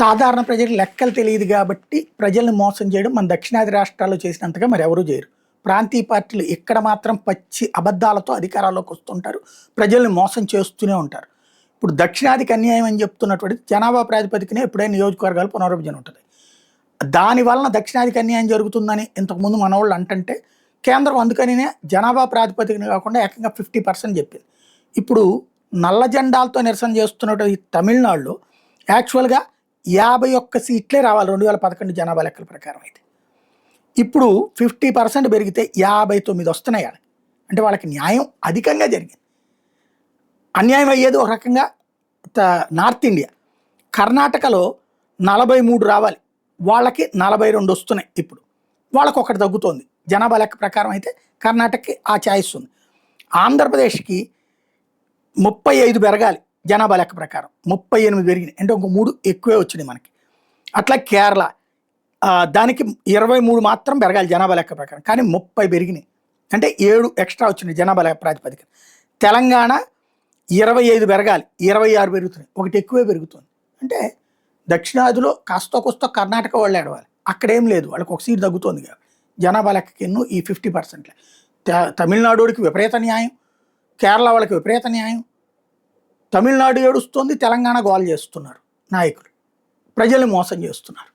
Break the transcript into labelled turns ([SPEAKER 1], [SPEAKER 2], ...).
[SPEAKER 1] సాధారణ ప్రజలకు లెక్కలు తెలియదు కాబట్టి ప్రజల్ని మోసం చేయడం మన దక్షిణాది రాష్ట్రాల్లో చేసినంతగా మరి ఎవరు చేయరు. ప్రాంతీయ పార్టీలు ఇక్కడ మాత్రం పచ్చి అబద్ధాలతో అధికారాల్లోకి వస్తుంటారు, ప్రజల్ని మోసం చేస్తూనే ఉంటారు. ఇప్పుడు దక్షిణాదికి అన్యాయం అని చెప్తున్నటువంటి జనాభా ప్రాతిపదికనే ఎప్పుడైనా నియోజకవర్గాలు పునర్విభజన ఉంటుంది. దానివలన దక్షిణాదికి అన్యాయం జరుగుతుందని ఇంతకుముందు మన వాళ్ళు అంటుంటే కేంద్రం అందుకనినే జనాభా ప్రాతిపదికన కాకుండా ఏకంగా 50% చెప్పింది. ఇప్పుడు నల్ల జెండాలతో నిరసన చేస్తున్నటువంటి తమిళనాడులో యాక్చువల్గా 51 సీట్లే రావాలి 2011 జనాభా లెక్కల ప్రకారం. అయితే ఇప్పుడు 50% పెరిగితే 59 వస్తున్నాయి. అంటే వాళ్ళకి న్యాయం అధికంగా జరిగింది. అన్యాయం అయ్యేది ఒక రకంగా నార్త్ ఇండియా. కర్ణాటకలో 43 రావాలి, వాళ్ళకి 42 వస్తున్నాయి. ఇప్పుడు వాళ్ళకు ఒకటి తగ్గుతోంది జనాభా లెక్క ప్రకారం. అయితే కర్ణాటకకి ఆ ఛాయిస్ ఉంది. ఆంధ్రప్రదేశ్కి 35 పెరగాలి జనాభా లెక్క ప్రకారం, 38 పెరిగినాయి. అంటే ఒక 3 ఎక్కువే వచ్చినాయి మనకి. అట్లా కేరళ దానికి 23 మాత్రం పెరగాలి జనాభా లెక్క ప్రకారం, కానీ 30 పెరిగినాయి. అంటే 7 ఎక్స్ట్రా వచ్చినాయి జనాభా లెక్క ప్రాతిపదికన. తెలంగాణ 25 పెరగాలి, 26 పెరుగుతున్నాయి, ఒకటి ఎక్కువే పెరుగుతుంది. అంటే దక్షిణాదిలో కాస్త కొస్త కర్ణాటక వాళ్ళు ఏడవాలి, అక్కడేం లేదు, వాళ్ళకి ఒక సీట్ తగ్గుతుంది కాబట్టి జనాభా లెక్కకి ఈ 50%. తమిళనాడుకి విపరీత న్యాయం, కేరళ వాళ్ళకి విపరీత న్యాయం. తమిళనాడు ఏడుస్తుంది, తెలంగాణ గోల్ చేస్తున్నారు నాయకులు, ప్రజల్ని మోసం చేస్తున్నారు.